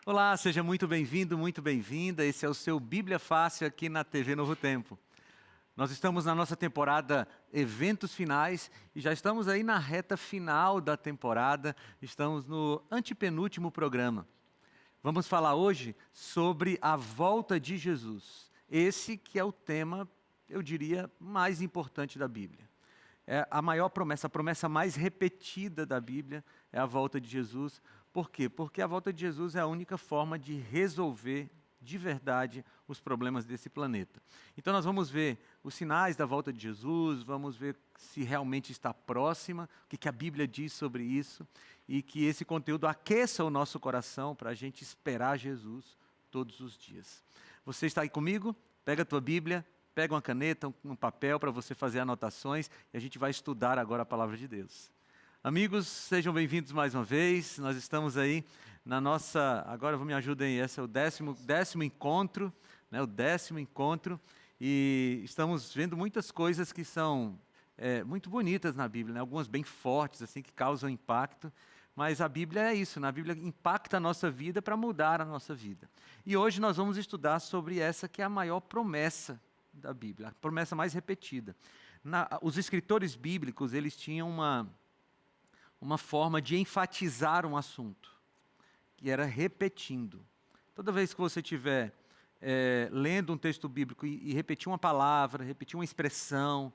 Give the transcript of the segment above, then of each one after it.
Olá, seja muito bem-vindo, muito bem-vinda. Esse é o seu Bíblia Fácil aqui na TV Novo Tempo. Nós estamos na nossa temporada Eventos Finais e já estamos aí na reta final da temporada. Estamos no antepenúltimo programa. Vamos falar hoje sobre a volta de Jesus. Esse que é o tema, eu diria, mais importante da Bíblia. É a maior promessa, a promessa mais repetida da Bíblia é a volta de Jesus. Por quê? Porque a volta de Jesus é a única forma de resolver de verdade os problemas desse planeta. Então nós vamos ver os sinais da volta de Jesus, vamos ver se realmente está próxima, o que a Bíblia diz sobre isso, e que esse conteúdo aqueça o nosso coração para a gente esperar Jesus todos os dias. Você está aí comigo? Pega a tua Bíblia, pega uma caneta, um papel para você fazer anotações e a gente vai estudar agora a Palavra de Deus. Amigos, sejam bem-vindos mais uma vez. Nós estamos aí na nossa... Agora me ajudem, esse é o décimo encontro, né? O 10º encontro. E estamos vendo muitas coisas que são muito bonitas na Bíblia, né? Algumas bem fortes, assim, que causam impacto. Mas a Bíblia é isso, né? A Bíblia impacta a nossa vida para mudar a nossa vida. E hoje nós vamos estudar sobre essa que é a maior promessa da Bíblia, a promessa mais repetida. Os escritores bíblicos, eles tinham uma forma de enfatizar um assunto, que era repetindo. Toda vez que você estiver lendo um texto bíblico e repetir uma palavra, repetir uma expressão,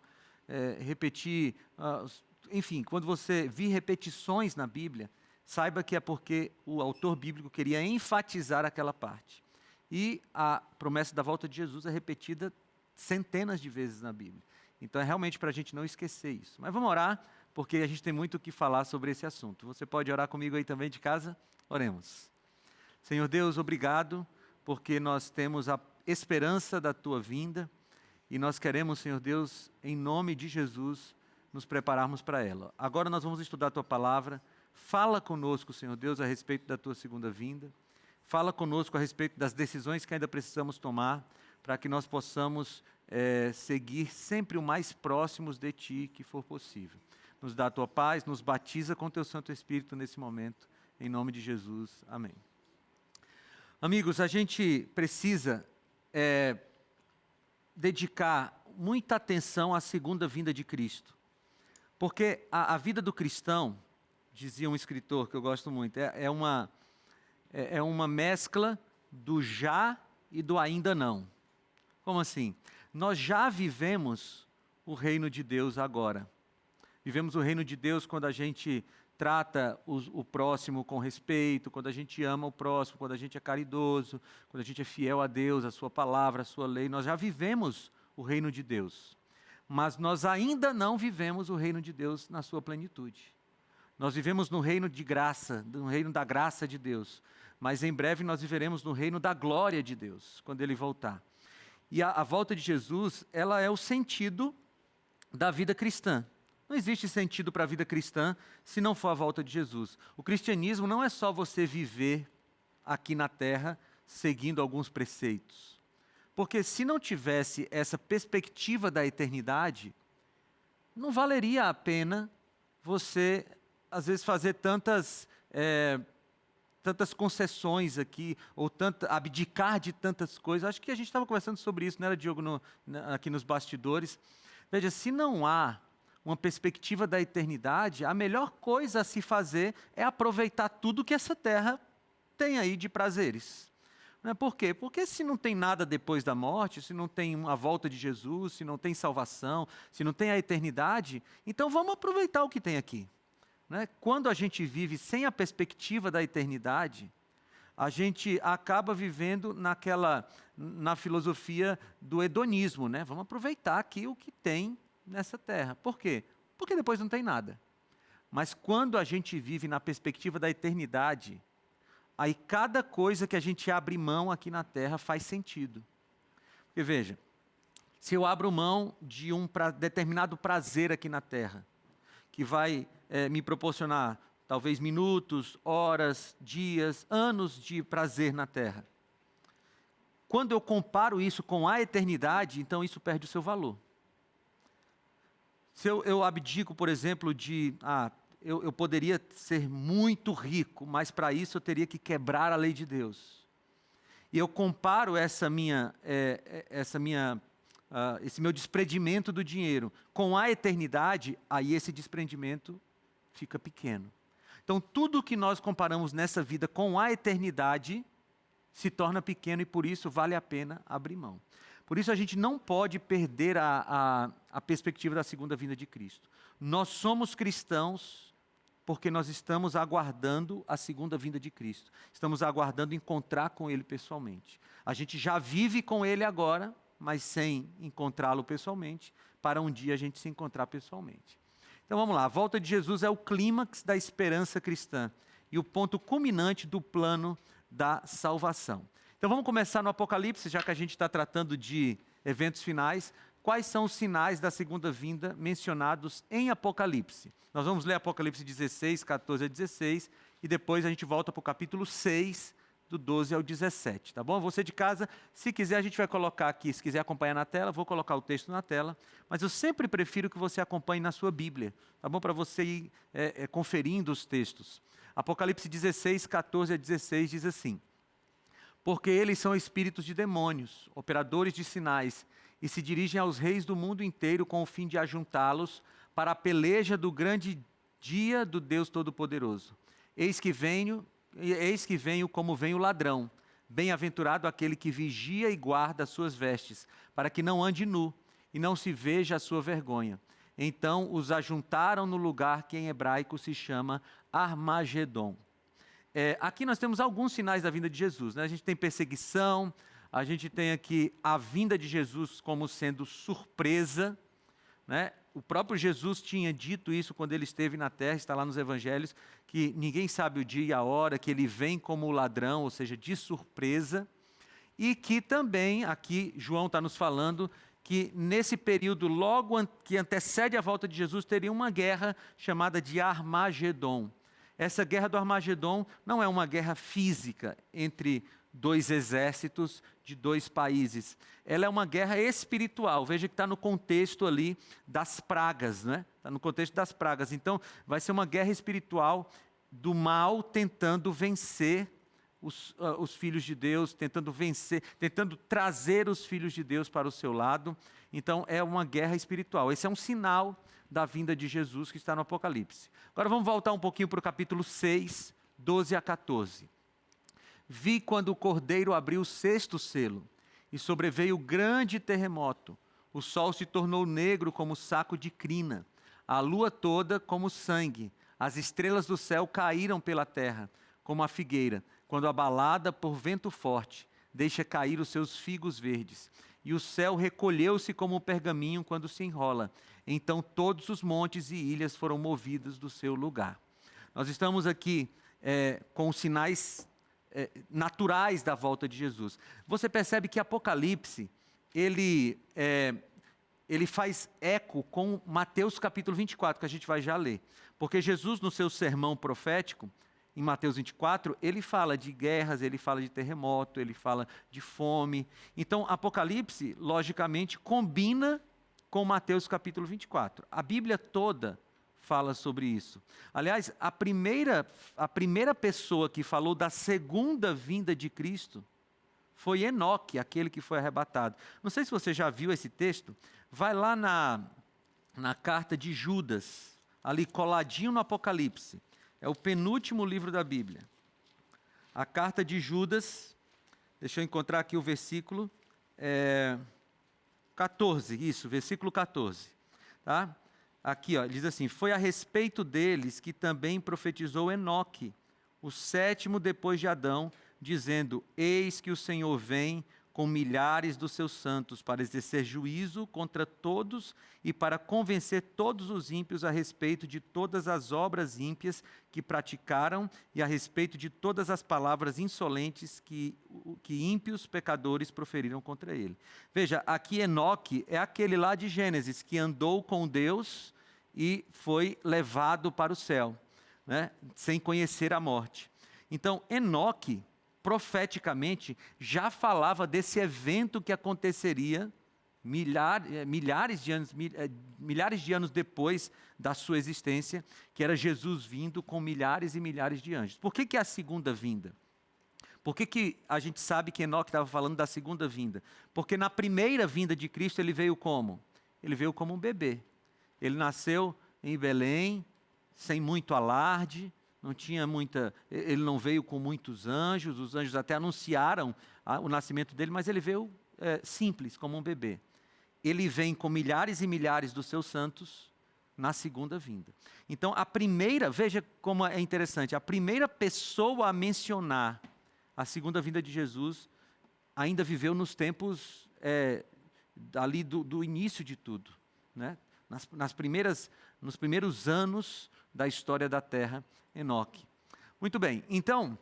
enfim, quando você vir repetições na Bíblia, saiba que é porque o autor bíblico queria enfatizar aquela parte. E a promessa da volta de Jesus é repetida centenas de vezes na Bíblia. Então é realmente para a gente não esquecer isso. Mas vamos orar, porque a gente tem muito o que falar sobre esse assunto. Você pode orar comigo aí também de casa? Oremos. Senhor Deus, obrigado, porque nós temos a esperança da Tua vinda e nós queremos, Senhor Deus, em nome de Jesus, nos prepararmos para ela. Agora nós vamos estudar a Tua Palavra. Fala conosco, Senhor Deus, a respeito da Tua segunda vinda. Fala conosco a respeito das decisões que ainda precisamos tomar, para que nós possamos seguir sempre o mais próximos de Ti que for possível. Nos dá a Tua paz, nos batiza com Teu Santo Espírito nesse momento, em nome de Jesus. Amém. Amigos, a gente precisa dedicar muita atenção à segunda vinda de Cristo, porque a vida do cristão, dizia um escritor que eu gosto muito, é uma mescla do já e do ainda não. Como assim? Nós já vivemos o reino de Deus agora. Vivemos o reino de Deus quando a gente trata o próximo com respeito, quando a gente ama o próximo, quando a gente é caridoso, quando a gente é fiel a Deus, a sua palavra, a sua lei. Nós já vivemos o reino de Deus. Mas nós ainda não vivemos o reino de Deus na sua plenitude. Nós vivemos no reino de graça, no reino da graça de Deus. Mas em breve nós viveremos no reino da glória de Deus, quando Ele voltar. E a volta de Jesus, ela é o sentido da vida cristã. Não existe sentido para a vida cristã se não for a volta de Jesus. O cristianismo não é só você viver aqui na terra seguindo alguns preceitos. Porque se não tivesse essa perspectiva da eternidade, não valeria a pena você, às vezes, fazer tantas concessões aqui, ou abdicar de tantas coisas. Acho que a gente estava conversando sobre isso, não era, Diogo, aqui nos bastidores. Veja, se não há uma perspectiva da eternidade, a melhor coisa a se fazer é aproveitar tudo que essa terra tem aí de prazeres. Por quê? Porque se não tem nada depois da morte, se não tem a volta de Jesus, se não tem salvação, se não tem a eternidade, então vamos aproveitar o que tem aqui. Quando a gente vive sem a perspectiva da eternidade, a gente acaba vivendo na filosofia do hedonismo. Vamos aproveitar aqui o que tem nessa terra. Por quê? Porque depois não tem nada. Mas quando a gente vive na perspectiva da eternidade, aí cada coisa que a gente abre mão aqui na terra faz sentido. Porque veja, se eu abro mão de um determinado prazer aqui na terra, que vai me proporcionar talvez minutos, horas, dias, anos de prazer na terra. Quando eu comparo isso com a eternidade, então isso perde o seu valor. Se eu abdico, por exemplo, de eu poderia ser muito rico, mas para isso eu teria que quebrar a lei de Deus. E eu comparo esse meu desprendimento do dinheiro com a eternidade, aí esse desprendimento fica pequeno. Então, tudo que nós comparamos nessa vida com a eternidade se torna pequeno e por isso vale a pena abrir mão. Por isso a gente não pode perder a perspectiva da segunda vinda de Cristo. Nós somos cristãos porque nós estamos aguardando a segunda vinda de Cristo. Estamos aguardando encontrar com Ele pessoalmente. A gente já vive com Ele agora, mas sem encontrá-lo pessoalmente, para um dia a gente se encontrar pessoalmente. Então vamos lá, a volta de Jesus é o clímax da esperança cristã e o ponto culminante do plano da salvação. Então vamos começar no Apocalipse, já que a gente está tratando de eventos finais. Quais são os sinais da segunda vinda mencionados em Apocalipse? Nós vamos ler Apocalipse 16, 14 a 16, e depois a gente volta para o capítulo 6, do 12 ao 17, tá bom? Você de casa, se quiser a gente vai colocar aqui, se quiser acompanhar na tela, vou colocar o texto na tela, mas eu sempre prefiro que você acompanhe na sua Bíblia, tá bom? Para você ir conferindo os textos. Apocalipse 16, 14 a 16 diz assim: porque eles são espíritos de demônios, operadores de sinais, e se dirigem aos reis do mundo inteiro com o fim de ajuntá-los para a peleja do grande dia do Deus Todo-Poderoso. Eis que venho como vem o ladrão. Bem-aventurado aquele que vigia e guarda as suas vestes, para que não ande nu e não se veja a sua vergonha. Então os ajuntaram no lugar que em hebraico se chama Armagedon. Aqui nós temos alguns sinais da vinda de Jesus, né? A gente tem perseguição, a gente tem aqui a vinda de Jesus como sendo surpresa, né? O próprio Jesus tinha dito isso quando ele esteve na terra, está lá nos evangelhos, que ninguém sabe o dia e a hora, que ele vem como ladrão, ou seja, de surpresa, e que também, aqui João está nos falando, que nesse período, logo que antecede a volta de Jesus, teria uma guerra chamada de Armagedon. Essa guerra do Armagedon não é uma guerra física entre dois exércitos de dois países. Ela é uma guerra espiritual. Veja que está no contexto ali das pragas, né? Está no contexto das pragas. Então, vai ser uma guerra espiritual do mal tentando vencer os filhos de Deus, tentando trazer os filhos de Deus para o seu lado. Então, é uma guerra espiritual. Esse é um sinal da vinda de Jesus que está no Apocalipse. Agora vamos voltar um pouquinho para o capítulo 6, 12 a 14. Vi quando o Cordeiro abriu o 6º selo, e sobreveio grande terremoto. O sol se tornou negro como saco de crina, a lua toda como sangue. As estrelas do céu caíram pela terra, como a figueira, quando abalada por vento forte, deixa cair os seus figos verdes. E o céu recolheu-se como um pergaminho quando se enrola. Então todos os montes e ilhas foram movidos do seu lugar. Nós estamos aqui com os sinais naturais da volta de Jesus. Você percebe que Apocalipse, ele faz eco com Mateus capítulo 24, que a gente vai já ler. Porque Jesus, no seu sermão profético, em Mateus 24, ele fala de guerras, ele fala de terremoto, ele fala de fome. Então, Apocalipse, logicamente, combina com Mateus capítulo 24. A Bíblia toda fala sobre isso. Aliás, a primeira pessoa que falou da segunda vinda de Cristo foi Enoque, aquele que foi arrebatado. Não sei se você já viu esse texto. Vai lá na carta de Judas, ali coladinho no Apocalipse. É o penúltimo livro da Bíblia. A carta de Judas, deixa eu encontrar aqui o versículo 14, isso, versículo 14. Tá? Aqui, ó, diz assim: foi a respeito deles que também profetizou Enoque, o 7º depois de Adão, dizendo: eis que o Senhor vem com milhares dos seus santos para exercer juízo contra todos e para convencer todos os ímpios a respeito de todas as obras ímpias que praticaram e a respeito de todas as palavras insolentes que ímpios pecadores proferiram contra ele. Veja, aqui Enoque é aquele lá de Gênesis que andou com Deus e foi levado para o céu, né, sem conhecer a morte. Então, Enoque profeticamente já falava desse evento que aconteceria milhares de anos depois da sua existência, que era Jesus vindo com milhares e milhares de anjos. Por que é a segunda vinda? Por que a gente sabe que Enoque estava falando da segunda vinda? Porque na primeira vinda de Cristo ele veio como? Ele veio como um bebê. Ele nasceu em Belém, sem muito alarde, ele não veio com muitos anjos, os anjos até anunciaram o nascimento dele, mas ele veio simples, como um bebê. Ele vem com milhares e milhares dos seus santos na segunda vinda. Então, veja como é interessante, a primeira pessoa a mencionar a segunda vinda de Jesus ainda viveu nos tempos ali do início de tudo, né? Nos primeiros anos da história da Terra, Enoque. Muito bem, então,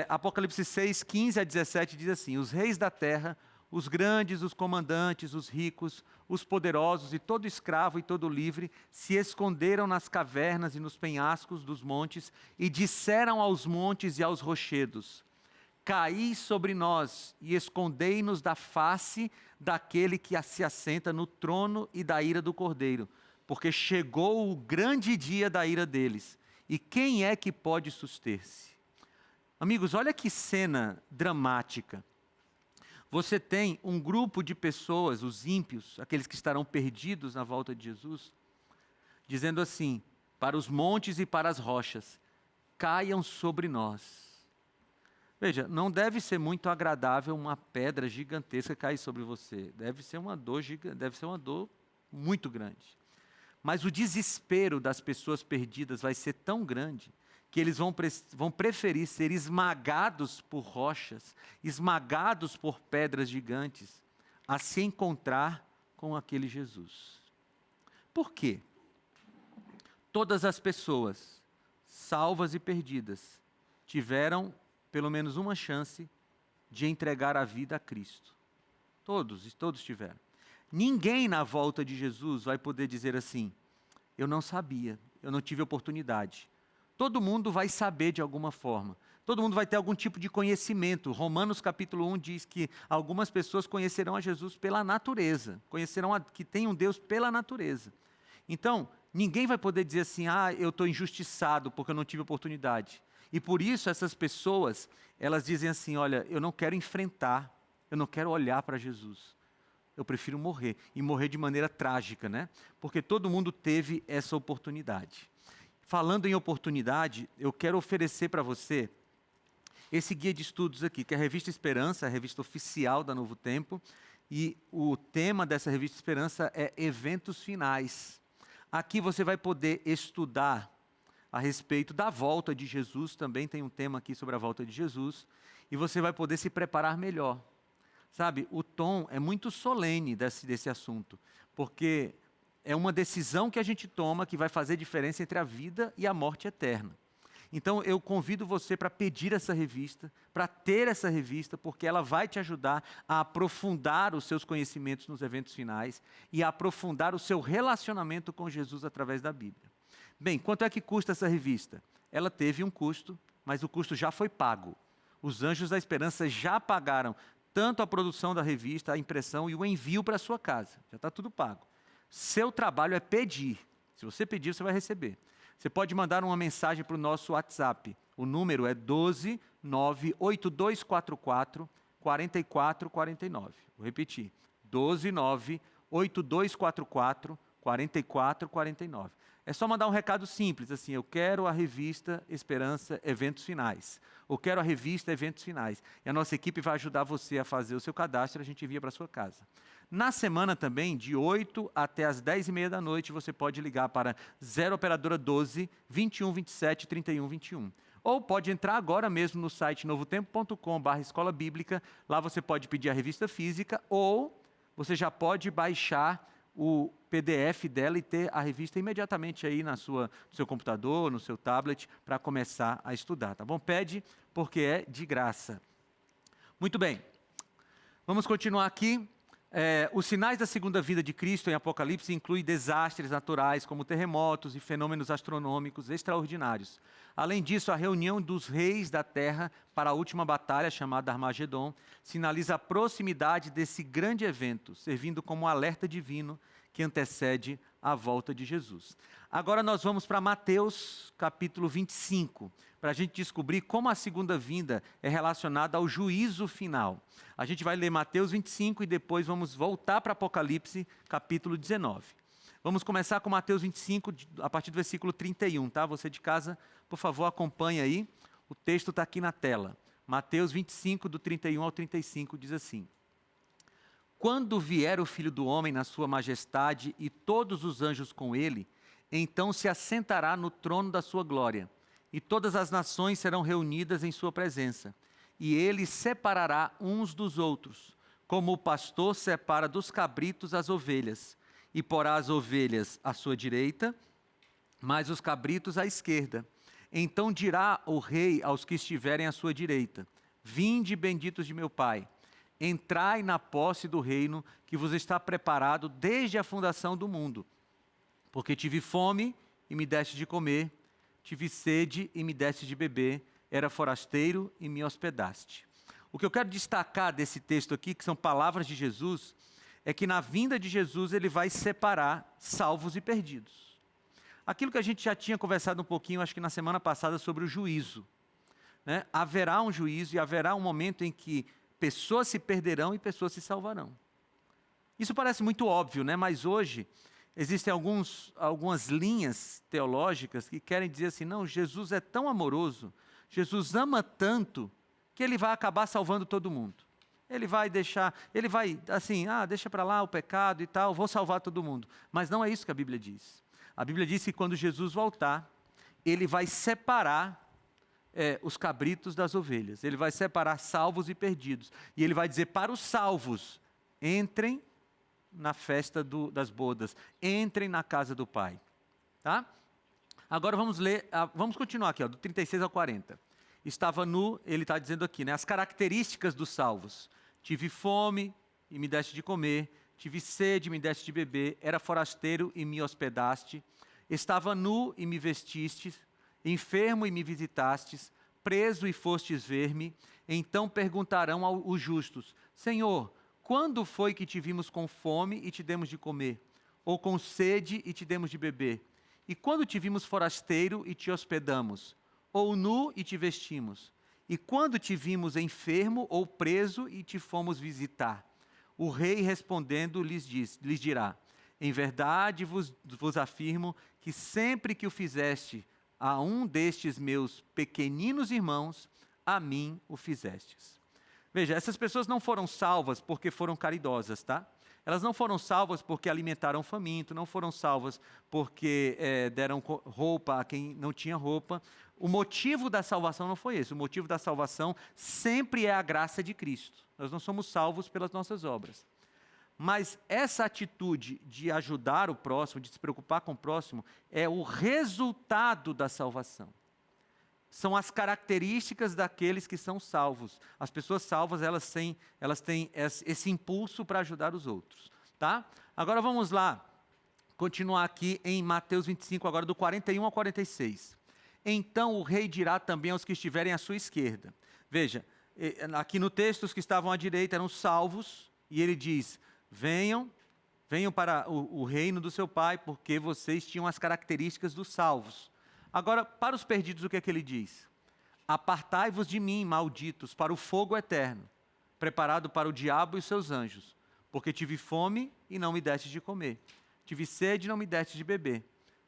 Apocalipse 6, 15 a 17 diz assim: os reis da terra, os grandes, os comandantes, os ricos, os poderosos e todo escravo e todo livre se esconderam nas cavernas e nos penhascos dos montes e disseram aos montes e aos rochedos: caí sobre nós e escondei-nos da face daquele que se assenta no trono e da ira do Cordeiro, porque chegou o grande dia da ira deles. E quem é que pode suster-se? Amigos, olha que cena dramática. Você tem um grupo de pessoas, os ímpios, aqueles que estarão perdidos na volta de Jesus, dizendo assim, para os montes e para as rochas: caiam sobre nós. Veja, não deve ser muito agradável uma pedra gigantesca cair sobre você. Deve ser uma dor muito grande. Mas o desespero das pessoas perdidas vai ser tão grande que eles vão preferir ser esmagados por rochas, esmagados por pedras gigantes, a se encontrar com aquele Jesus. Por quê? Todas as pessoas, salvas e perdidas, tiveram pelo menos uma chance de entregar a vida a Cristo. Todos tiveram. Ninguém na volta de Jesus vai poder dizer assim: eu não sabia, eu não tive oportunidade. Todo mundo vai saber de alguma forma. Todo mundo vai ter algum tipo de conhecimento. Romanos capítulo 1 diz que algumas pessoas conhecerão a Jesus pela natureza. Conhecerão que tem um Deus pela natureza. Então, ninguém vai poder dizer assim: eu estou injustiçado porque eu não tive oportunidade. E por isso essas pessoas, elas dizem assim: olha, eu não quero enfrentar, eu não quero olhar para Jesus. Eu prefiro morrer, e morrer de maneira trágica, né? Porque todo mundo teve essa oportunidade. Falando em oportunidade, eu quero oferecer para você esse guia de estudos aqui, que é a Revista Esperança, a revista oficial da Novo Tempo, e o tema dessa Revista Esperança é Eventos Finais. Aqui você vai poder estudar a respeito da volta de Jesus, também tem um tema aqui sobre a volta de Jesus, e você vai poder se preparar melhor. Sabe, o tom é muito solene desse assunto, porque é uma decisão que a gente toma que vai fazer diferença entre a vida e a morte eterna. Então eu convido você para pedir essa revista, para ter essa revista, porque ela vai te ajudar a aprofundar os seus conhecimentos nos eventos finais e a aprofundar o seu relacionamento com Jesus através da Bíblia. Bem, quanto é que custa essa revista? Ela teve um custo, mas o custo já foi pago. Os Anjos da Esperança já pagaram tanto a produção da revista, a impressão e o envio para a sua casa. Já está tudo pago. Seu trabalho é pedir. Se você pedir, você vai receber. Você pode mandar uma mensagem para o nosso WhatsApp. O número é 12 98244 4449. Vou repetir. 12 98244 4449. É só mandar um recado simples, assim: eu quero a revista Esperança Eventos Finais. Eu quero a revista Eventos Finais. E a nossa equipe vai ajudar você a fazer o seu cadastro e a gente envia para a sua casa. Na semana também, de 8 até as 10h30 da noite, você pode ligar para 0 Operadora 12 21 27 31 21. Ou pode entrar agora mesmo no site novotempo.com/escola bíblica. Lá você pode pedir a revista física ou você já pode baixar o PDF dela e ter a revista imediatamente aí no seu computador, no seu tablet, para começar a estudar, tá bom? Pede, porque é de graça. Muito bem, vamos continuar aqui. Os sinais da segunda vinda de Cristo em Apocalipse incluem desastres naturais, como terremotos e fenômenos astronômicos extraordinários. Além disso, a reunião dos reis da terra para a última batalha, chamada Armagedon, sinaliza a proximidade desse grande evento, servindo como um alerta divino que antecede a volta de Jesus. Agora nós vamos para Mateus capítulo 25, para a gente descobrir como a segunda vinda é relacionada ao juízo final. A gente vai ler Mateus 25 e depois vamos voltar para Apocalipse capítulo 19. Vamos começar com Mateus 25, a partir do versículo 31, tá? Você de casa, por favor, acompanhe aí. O texto está aqui na tela. Mateus 25, do 31 ao 35, diz assim: Quando vier o Filho do Homem na sua majestade e todos os anjos com ele, então se assentará no trono da sua glória, e todas as nações serão reunidas em sua presença. E ele separará uns dos outros, como o pastor separa dos cabritos as ovelhas, e porá as ovelhas à sua direita, mas os cabritos à esquerda. Então dirá o rei aos que estiverem à sua direita: Vinde, benditos de meu Pai, entrai na posse do reino que vos está preparado desde a fundação do mundo. Porque tive fome e me deste de comer, tive sede e me deste de beber, era forasteiro e me hospedaste. O que eu quero destacar desse texto aqui, que são palavras de Jesus, é que na vinda de Jesus ele vai separar salvos e perdidos. Aquilo que a gente já tinha conversado um pouquinho, acho que na semana passada, sobre o juízo, né? Haverá um juízo e haverá um momento em que pessoas se perderão e pessoas se salvarão. Isso parece muito óbvio, né? Mas hoje existem algumas linhas teológicas que querem dizer assim: não, Jesus é tão amoroso, Jesus ama tanto, que ele vai acabar salvando todo mundo. Ele vai assim, deixa para lá o pecado e tal, vou salvar todo mundo. Mas não é isso que a Bíblia diz. A Bíblia diz que quando Jesus voltar, ele vai separar os cabritos das ovelhas. Ele vai separar salvos e perdidos. E ele vai dizer para os salvos: entrem na festa das bodas, entrem na casa do Pai. Tá? Agora vamos ler, vamos continuar aqui, do 36 ao 40. Estava nu, ele está dizendo aqui, né, as características dos salvos. Tive fome e me deste de comer, tive sede e me deste de beber, era forasteiro e me hospedaste, estava nu e me vestistes, enfermo e me visitastes, preso e fostes ver-me. Então perguntarão aos justos: Senhor, quando foi que te vimos com fome e te demos de comer? Ou com sede e te demos de beber? E quando te vimos forasteiro e te hospedamos? Ou nu e te vestimos? E quando te vimos enfermo ou preso e te fomos visitar? O rei respondendo lhes dirá: Em verdade vos afirmo que sempre que o fizeste a um destes meus pequeninos irmãos, a mim o fizestes. Veja, essas pessoas não foram salvas porque foram caridosas, tá? Elas não foram salvas porque alimentaram faminto, não foram salvas porque deram roupa a quem não tinha roupa. O motivo da salvação não foi esse. O motivo da salvação sempre é a graça de Cristo. Nós não somos salvos pelas nossas obras. Mas essa atitude de ajudar o próximo, de se preocupar com o próximo, é o resultado da salvação. São as características daqueles que são salvos. As pessoas salvas, elas têm esse impulso para ajudar os outros. Tá? Agora vamos lá, continuar aqui em Mateus 25, agora do 41 ao 46. Então o rei dirá também aos que estiverem à sua esquerda. Veja, aqui no texto os que estavam à direita eram salvos, e ele diz: venham para o reino do seu Pai, porque vocês tinham as características dos salvos. Agora, para os perdidos, o que é que ele diz? Apartai-vos de mim, malditos, para o fogo eterno, preparado para o diabo e os seus anjos, porque tive fome e não me deste de comer, tive sede e não me deste de beber,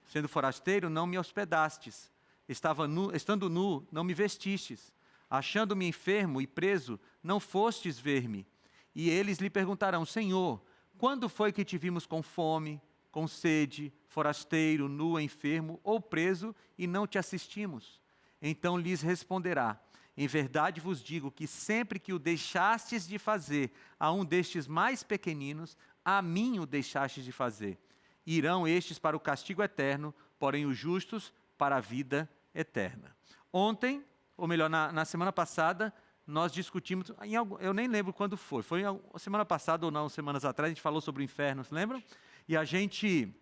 sendo forasteiro, não me hospedastes, estando nu, não me vestistes, achando-me enfermo e preso, não fostes ver-me. E eles lhe perguntarão: Senhor, quando foi que te vimos com fome, com sede, forasteiro, nu, enfermo ou preso, e não te assistimos? Então lhes responderá: em verdade vos digo que sempre que o deixastes de fazer a um destes mais pequeninos, a mim o deixastes de fazer. Irão estes para o castigo eterno, porém os justos para a vida eterna. Ontem, ou melhor, na semana passada, nós discutimos, eu nem lembro quando foi semana passada ou não, semanas atrás, a gente falou sobre o inferno, se lembram? E a gente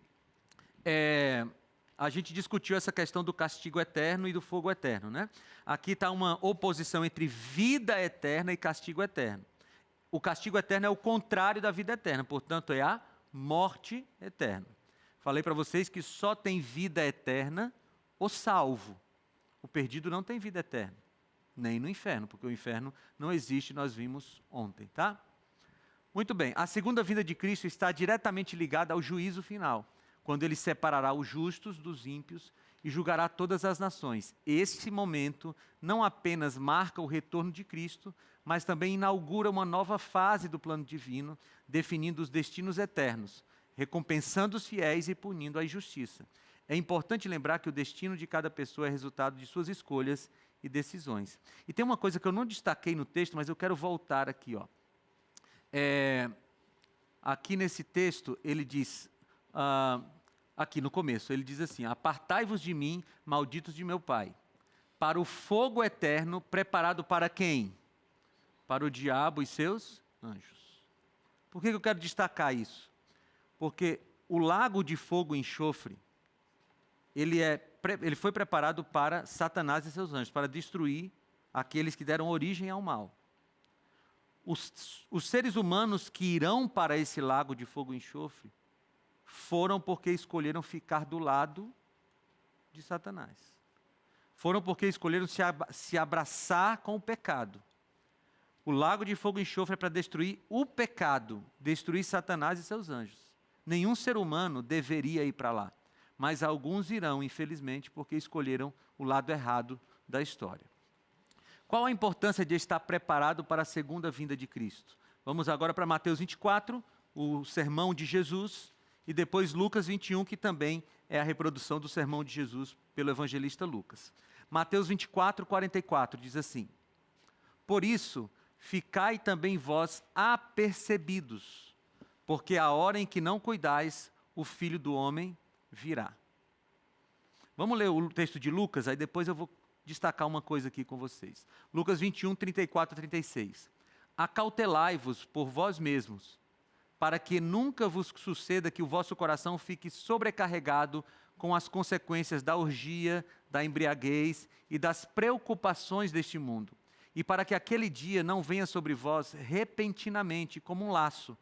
discutiu essa questão do castigo eterno e do fogo eterno, né? Aqui está uma oposição entre vida eterna e castigo eterno. O castigo eterno é o contrário da vida eterna, portanto é a morte eterna. Falei para vocês que só tem vida eterna o salvo. O perdido não tem vida eterna, nem no inferno, porque o inferno não existe, nós vimos ontem, tá? Muito bem, a segunda vinda de Cristo está diretamente ligada ao juízo final, quando ele separará os justos dos ímpios e julgará todas as nações. Esse momento não apenas marca o retorno de Cristo, mas também inaugura uma nova fase do plano divino, definindo os destinos eternos, recompensando os fiéis e punindo a injustiça. É importante lembrar que o destino de cada pessoa é resultado de suas escolhas e decisões. E tem uma coisa que eu não destaquei no texto, mas eu quero voltar aqui, ó. Aqui nesse texto, ele diz, aqui no começo, ele diz assim: apartai-vos de mim, malditos de meu Pai, para o fogo eterno preparado para quem? Para o diabo e seus anjos. Por que eu quero destacar isso? Porque o lago de fogo e enxofre, ele foi preparado para Satanás e seus anjos, para destruir aqueles que deram origem ao mal. Os seres humanos que irão para esse lago de fogo e enxofre foram porque escolheram ficar do lado de Satanás. Foram porque escolheram se abraçar com o pecado. O lago de fogo e enxofre é para destruir o pecado, destruir Satanás e seus anjos. Nenhum ser humano deveria ir para lá, mas alguns irão, infelizmente, porque escolheram o lado errado da história. Qual a importância de estar preparado para a segunda vinda de Cristo? Vamos agora para Mateus 24, o sermão de Jesus, e depois Lucas 21, que também é a reprodução do sermão de Jesus pelo evangelista Lucas. Mateus 24, 44 diz assim: por isso, ficai também vós apercebidos, porque a hora em que não cuidais, o Filho do Homem virá. Vamos ler o texto de Lucas, aí depois eu vou destacar uma coisa aqui com vocês. Lucas 21, 34 a 36. Acautelai-vos por vós mesmos, para que nunca vos suceda que o vosso coração fique sobrecarregado com as consequências da orgia, da embriaguez e das preocupações deste mundo, e para que aquele dia não venha sobre vós repentinamente como um laço,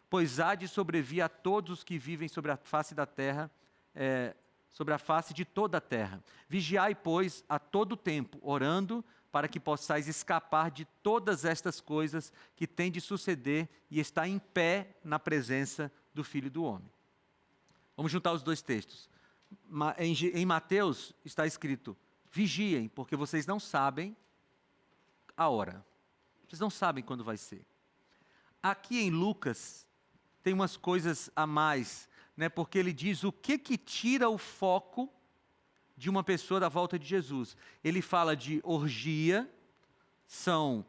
pois há de sobrevir a todos os que vivem sobre a face da terra, sobre a face de toda a terra. Vigiai, pois, a todo tempo, orando, para que possais escapar de todas estas coisas que têm de suceder e estar em pé na presença do Filho do Homem. Vamos juntar os dois textos. Em Mateus está escrito: vigiem, porque vocês não sabem a hora. Vocês não sabem quando vai ser. Aqui em Lucas tem umas coisas a mais, né? Porque ele diz o que tira o foco de uma pessoa da volta de Jesus. Ele fala de orgia, são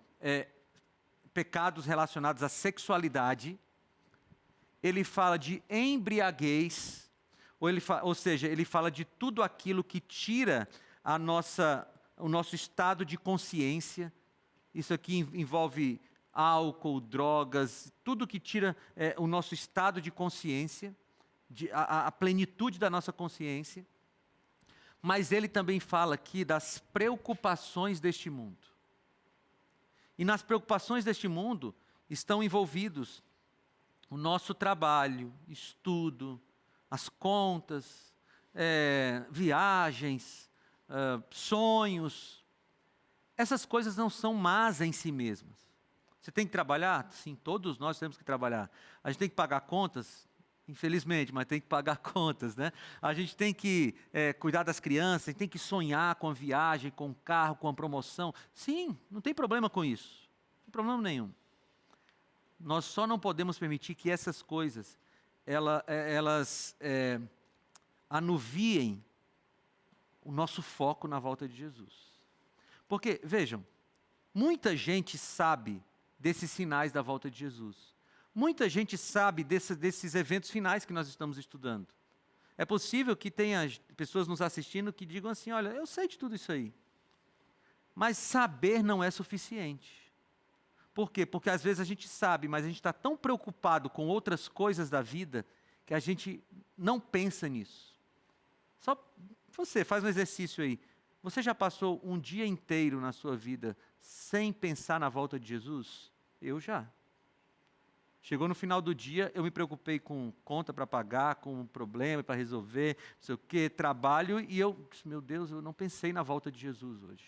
pecados relacionados à sexualidade. Ele fala de embriaguez, ou seja, ele fala de tudo aquilo que tira o nosso estado de consciência. Isso aqui envolve álcool, drogas, tudo que tira o nosso estado de consciência, a plenitude da nossa consciência. Mas ele também fala aqui das preocupações deste mundo. E nas preocupações deste mundo estão envolvidos o nosso trabalho, estudo, as contas, viagens, sonhos. Essas coisas não são más em si mesmas. Você tem que trabalhar? Sim, todos nós temos que trabalhar. A gente tem que pagar contas? Infelizmente, mas tem que pagar contas, né? A gente tem que cuidar das crianças, a gente tem que sonhar com a viagem, com o carro, com a promoção. Sim, não tem problema com isso. Não tem problema nenhum. Nós só não podemos permitir que essas coisas, elas anuviem o nosso foco na volta de Jesus. Porque, vejam, muita gente sabe desses sinais da volta de Jesus. Muita gente sabe desses eventos finais que nós estamos estudando. É possível que tenha pessoas nos assistindo que digam assim: olha, eu sei de tudo isso aí. Mas saber não é suficiente. Por quê? Porque às vezes a gente sabe, mas a gente está tão preocupado com outras coisas da vida que a gente não pensa nisso. Só você faz um exercício aí. Você já passou um dia inteiro na sua vida sem pensar na volta de Jesus? Eu já. Chegou no final do dia, eu me preocupei com conta para pagar, com um problema para resolver, não sei o quê, trabalho, e meu Deus, eu não pensei na volta de Jesus hoje.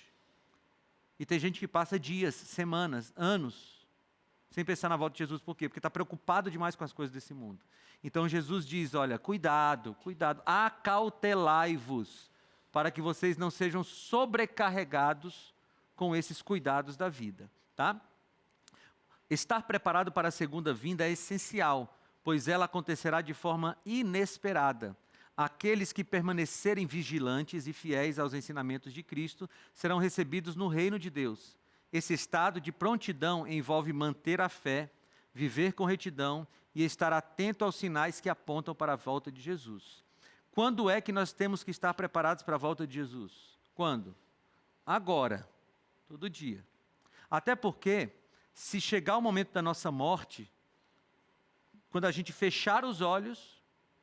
E tem gente que passa dias, semanas, anos, sem pensar na volta de Jesus. Por quê? Porque está preocupado demais com as coisas desse mundo. Então Jesus diz, olha, cuidado, acautelai-vos, para que vocês não sejam sobrecarregados com esses cuidados da vida, tá? Estar preparado para a segunda vinda é essencial, pois ela acontecerá de forma inesperada. Aqueles que permanecerem vigilantes e fiéis aos ensinamentos de Cristo serão recebidos no reino de Deus. Esse estado de prontidão envolve manter a fé, viver com retidão e estar atento aos sinais que apontam para a volta de Jesus. Quando é que nós temos que estar preparados para a volta de Jesus? Quando? Agora, todo dia. Até porque, se chegar o momento da nossa morte, quando a gente fechar os olhos,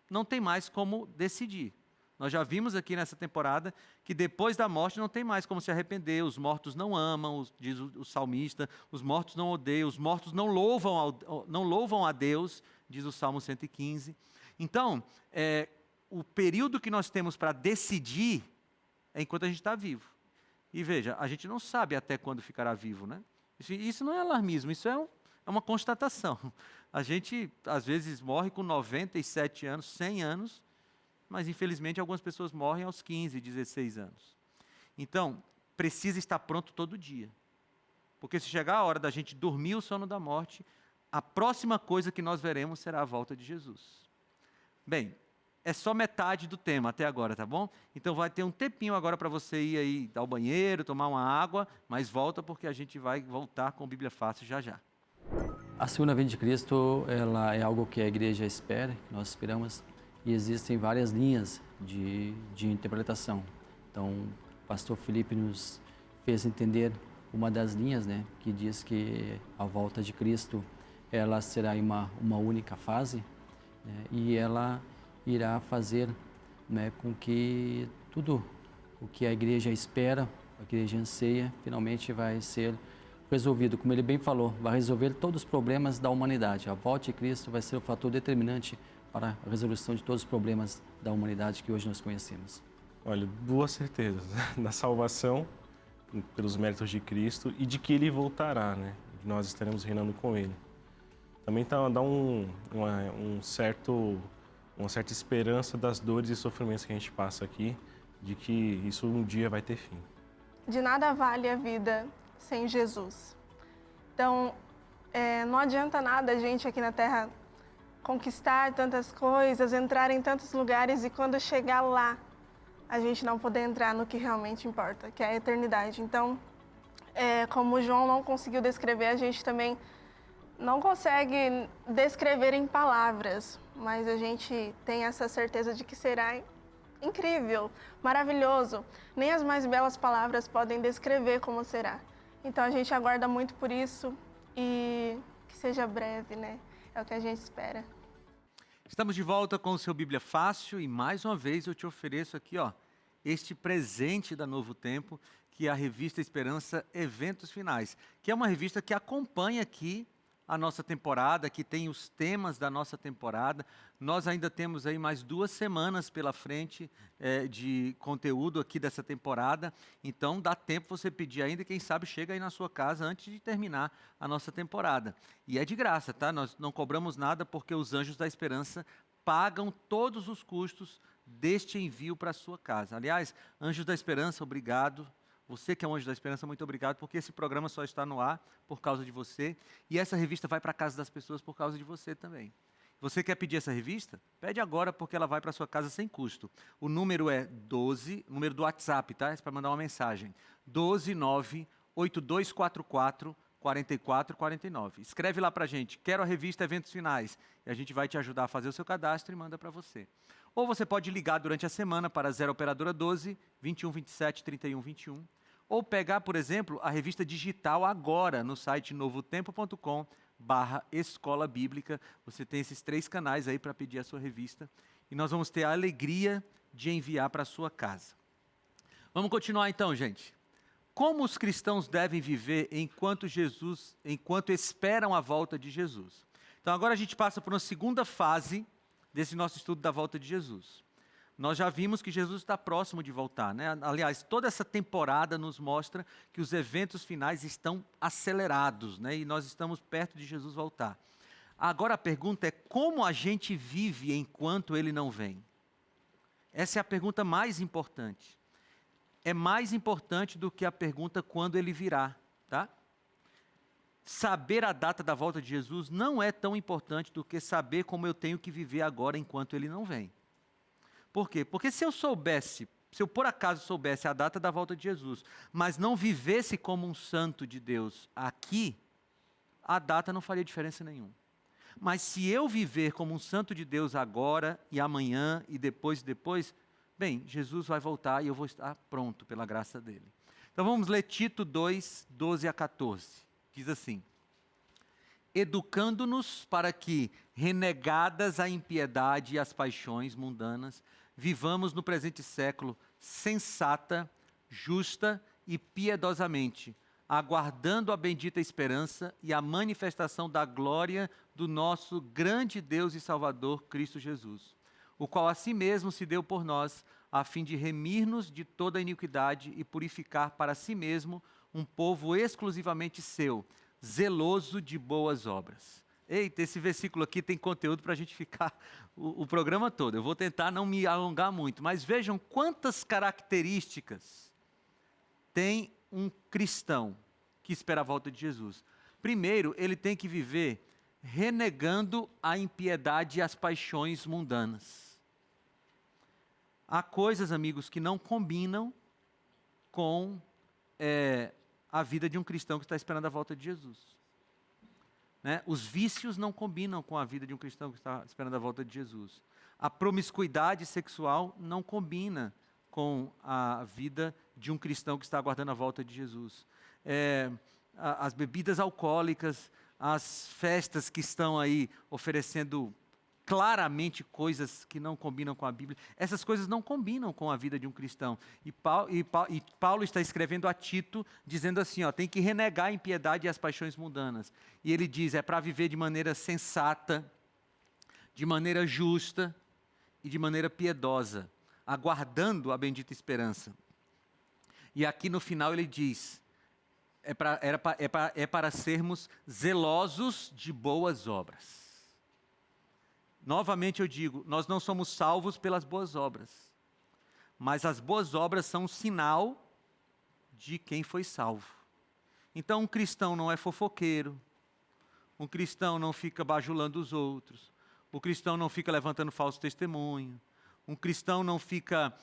não tem mais como decidir. Nós já vimos aqui nessa temporada que depois da morte não tem mais como se arrepender, os mortos não amam, diz o salmista, os mortos não odeiam, os mortos não louvam a Deus, diz o Salmo 115. Então, o período que nós temos para decidir é enquanto a gente está vivo. E veja, a gente não sabe até quando ficará vivo, né? Isso não é alarmismo, isso é uma constatação. A gente, às vezes, morre com 97 anos, 100 anos, mas, infelizmente, algumas pessoas morrem aos 15, 16 anos. Então, precisa estar pronto todo dia. Porque se chegar a hora da gente dormir o sono da morte, a próxima coisa que nós veremos será a volta de Jesus. Bem, é só metade do tema até agora, tá bom? Então vai ter um tempinho agora para você ir aí ao banheiro, tomar uma água, mas volta porque a gente vai voltar com Bíblia Fácil já já. A segunda vinda de Cristo, ela é algo que a igreja espera, que nós esperamos, e existem várias linhas de interpretação. Então, o pastor Felipe nos fez entender uma das linhas, né, que diz que a volta de Cristo, ela será em uma única fase, né, e ela irá fazer, né, com que tudo o que a igreja espera, a igreja anseia, finalmente vai ser resolvido. Como ele bem falou, vai resolver todos os problemas da humanidade. A volta de Cristo vai ser o fator determinante para a resolução de todos os problemas da humanidade que hoje nós conhecemos. Olha, duas certezas, né? Da salvação pelos méritos de Cristo e de que Ele voltará, né? Nós estaremos reinando com Ele. Também dá uma certa esperança das dores e sofrimentos que a gente passa aqui, de que isso um dia vai ter fim. De nada vale a vida sem Jesus. Então, não adianta nada a gente aqui na Terra conquistar tantas coisas, entrar em tantos lugares e quando chegar lá, a gente não poder entrar no que realmente importa, que é a eternidade. Então, como o João não conseguiu descrever, a gente também não consegue descrever em palavras, mas a gente tem essa certeza de que será incrível, maravilhoso. Nem as mais belas palavras podem descrever como será. Então a gente aguarda muito por isso e que seja breve, né? É o que a gente espera. Estamos de volta com o seu Bíblia Fácil e mais uma vez eu te ofereço aqui, este presente da Novo Tempo, que é a revista Esperança Eventos Finais, que é uma revista que acompanha aqui a nossa temporada, que tem os temas da nossa temporada. Nós ainda temos aí mais 2 semanas pela frente de conteúdo aqui dessa temporada, então dá tempo você pedir ainda, quem sabe chega aí na sua casa antes de terminar a nossa temporada. E é de graça, tá? Nós não cobramos nada porque os Anjos da Esperança pagam todos os custos deste envio para a sua casa. Aliás, Anjos da Esperança, obrigado. Você que é um Anjo da Esperança, muito obrigado, porque esse programa só está no ar por causa de você. E essa revista vai para a casa das pessoas por causa de você também. Você quer pedir essa revista? Pede agora, porque ela vai para a sua casa sem custo. O número é 12, o número do WhatsApp, tá? É para mandar uma mensagem. 12982444449. Escreve lá para a gente, quero a revista Eventos Finais. E a gente vai te ajudar a fazer o seu cadastro e manda para você. Ou você pode ligar durante a semana para 0 Operadora 12 21 27 31 21. Ou pegar, por exemplo, a revista digital agora no site novotempo.com/escola bíblica. Você tem esses 3 canais aí para pedir a sua revista. E nós vamos ter a alegria de enviar para a sua casa. Vamos continuar então, gente. Como os cristãos devem viver enquanto esperam a volta de Jesus? Então agora a gente passa por uma segunda fase desse nosso estudo da volta de Jesus. Nós já vimos que Jesus está próximo de voltar, né? Aliás, toda essa temporada nos mostra que os eventos finais estão acelerados, né? E nós estamos perto de Jesus voltar. Agora a pergunta é como a gente vive enquanto ele não vem? Essa é a pergunta mais importante. É mais importante do que a pergunta quando ele virá, tá? Saber a data da volta de Jesus não é tão importante do que saber como eu tenho que viver agora enquanto ele não vem. Por quê? Porque se eu por acaso soubesse a data da volta de Jesus, mas não vivesse como um santo de Deus aqui, a data não faria diferença nenhuma. Mas se eu viver como um santo de Deus agora e amanhã e depois, bem, Jesus vai voltar e eu vou estar pronto pela graça dele. Então vamos ler Tito 2, 12 a 14. Diz assim: educando-nos para que, renegadas a impiedade e as paixões mundanas, vivamos no presente século sensata, justa e piedosamente, aguardando a bendita esperança e a manifestação da glória do nosso grande Deus e Salvador, Cristo Jesus, o qual a si mesmo se deu por nós, a fim de remir-nos de toda a iniquidade e purificar para si mesmo um povo exclusivamente seu, zeloso de boas obras. Eita, esse versículo aqui tem conteúdo para a gente ficar o programa todo. Eu vou tentar não me alongar muito, mas vejam quantas características tem um cristão que espera a volta de Jesus. Primeiro, ele tem que viver renegando a impiedade e as paixões mundanas. Há coisas, amigos, que não combinam com a vida de um cristão que está esperando a volta de Jesus. Né? Os vícios não combinam com a vida de um cristão que está esperando a volta de Jesus. A promiscuidade sexual não combina com a vida de um cristão que está aguardando a volta de Jesus. As bebidas alcoólicas, as festas que estão aí oferecendo claramente coisas que não combinam com a Bíblia, essas coisas não combinam com a vida de um cristão. E Paulo está escrevendo a Tito, dizendo assim, tem que renegar a impiedade e as paixões mundanas. E ele diz, é para viver de maneira sensata, de maneira justa e de maneira piedosa, aguardando a bendita esperança. E aqui no final ele diz, é para sermos zelosos de boas obras. Novamente eu digo, nós não somos salvos pelas boas obras, mas as boas obras são um sinal de quem foi salvo. Então um cristão não é fofoqueiro, um cristão não fica bajulando os outros, o cristão não fica levantando falso testemunho, um cristão não fica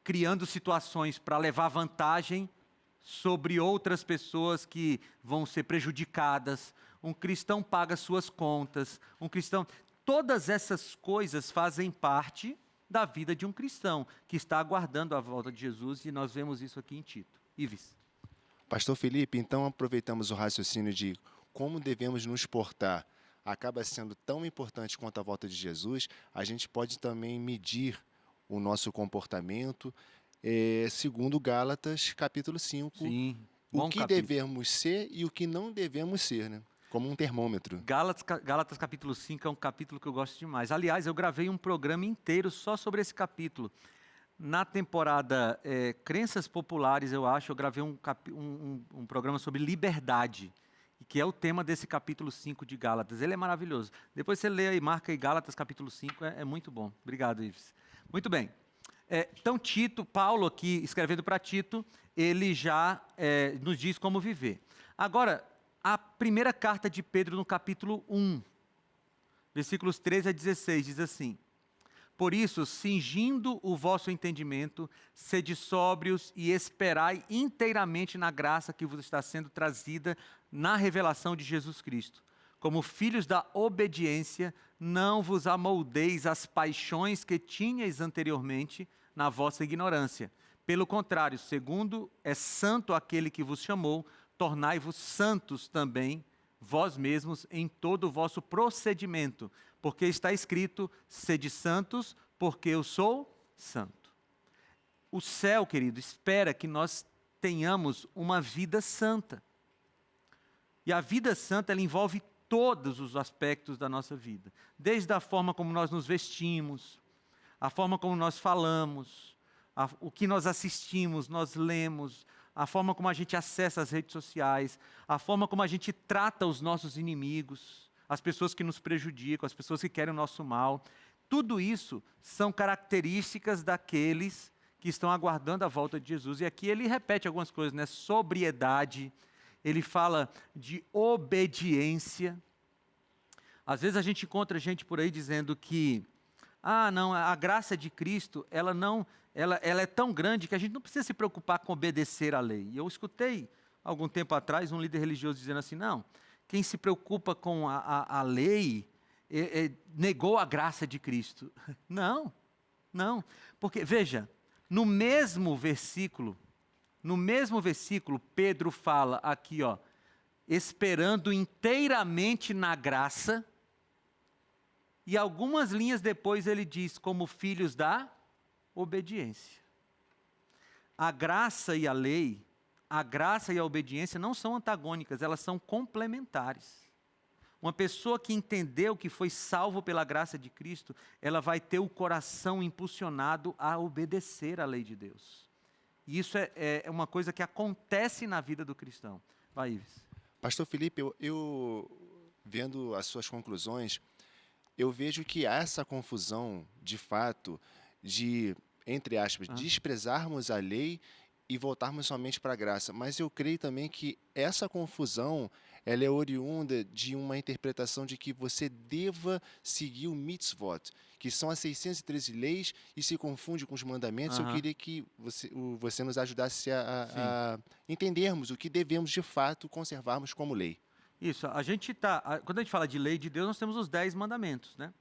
criando situações para levar vantagem sobre outras pessoas que vão ser prejudicadas. Um cristão paga suas contas, todas essas coisas fazem parte da vida de um cristão que está aguardando a volta de Jesus, e nós vemos isso aqui em Tito. Ives. Pastor Felipe, então aproveitamos o raciocínio de como devemos nos portar. Acaba sendo tão importante quanto a volta de Jesus, a gente pode também medir o nosso comportamento, segundo Gálatas, capítulo 5. Sim, o que devemos ser e o que não devemos ser, né? Como um termômetro. Gálatas capítulo 5 é um capítulo que eu gosto demais. Aliás, eu gravei um programa inteiro só sobre esse capítulo. Na temporada Crenças Populares, eu gravei um programa sobre liberdade, que é o tema desse capítulo 5 de Gálatas. Ele é maravilhoso. Depois você lê aí, marca aí Gálatas capítulo 5, é muito bom. Obrigado, Ives. Muito bem. Então, Paulo aqui, escrevendo para Tito, ele já nos diz como viver. Agora, a primeira carta de Pedro, no capítulo 1, versículos 13 a 16, diz assim: por isso, cingindo o vosso entendimento, sede sóbrios e esperai inteiramente na graça que vos está sendo trazida na revelação de Jesus Cristo. Como filhos da obediência, não vos amoldeis às paixões que tinhais anteriormente na vossa ignorância. Pelo contrário, segundo é santo aquele que vos chamou, tornai-vos santos também vós mesmos em todo o vosso procedimento, porque está escrito, sede santos, porque eu sou santo. O céu, querido, espera que nós tenhamos uma vida santa. E a vida santa, ela envolve todos os aspectos da nossa vida. Desde a forma como nós nos vestimos, a forma como nós falamos, o que nós assistimos, nós lemos, a forma como a gente acessa as redes sociais, a forma como a gente trata os nossos inimigos, as pessoas que nos prejudicam, as pessoas que querem o nosso mal. Tudo isso são características daqueles que estão aguardando a volta de Jesus. E aqui ele repete algumas coisas, né? Sobriedade, ele fala de obediência. Às vezes a gente encontra gente por aí dizendo que, não, a graça de Cristo, ela é tão grande que a gente não precisa se preocupar com obedecer à lei. E eu escutei, algum tempo atrás, um líder religioso dizendo assim, não, quem se preocupa com a lei negou a graça de Cristo. Não, porque, veja, no mesmo versículo, Pedro fala aqui, esperando inteiramente na graça, e algumas linhas depois ele diz, como filhos da obediência. A graça e a lei, a graça e a obediência não são antagônicas, elas são complementares. Uma pessoa que entendeu que foi salvo pela graça de Cristo, ela vai ter o coração impulsionado a obedecer à lei de Deus. E isso é uma coisa que acontece na vida do cristão. Vai, Ives. Pastor Felipe, eu vendo as suas conclusões, eu vejo que há essa confusão, de fato, de, entre aspas, desprezarmos a lei e voltarmos somente para a graça. Mas eu creio também que essa confusão, ela é oriunda de uma interpretação de que você deva seguir o mitzvot, que são as 613 leis, e se confunde com os mandamentos. Eu queria que você nos ajudasse a entendermos o que devemos, de fato, conservarmos como lei. Isso, quando a gente fala de lei de Deus, nós temos os 10 mandamentos, né?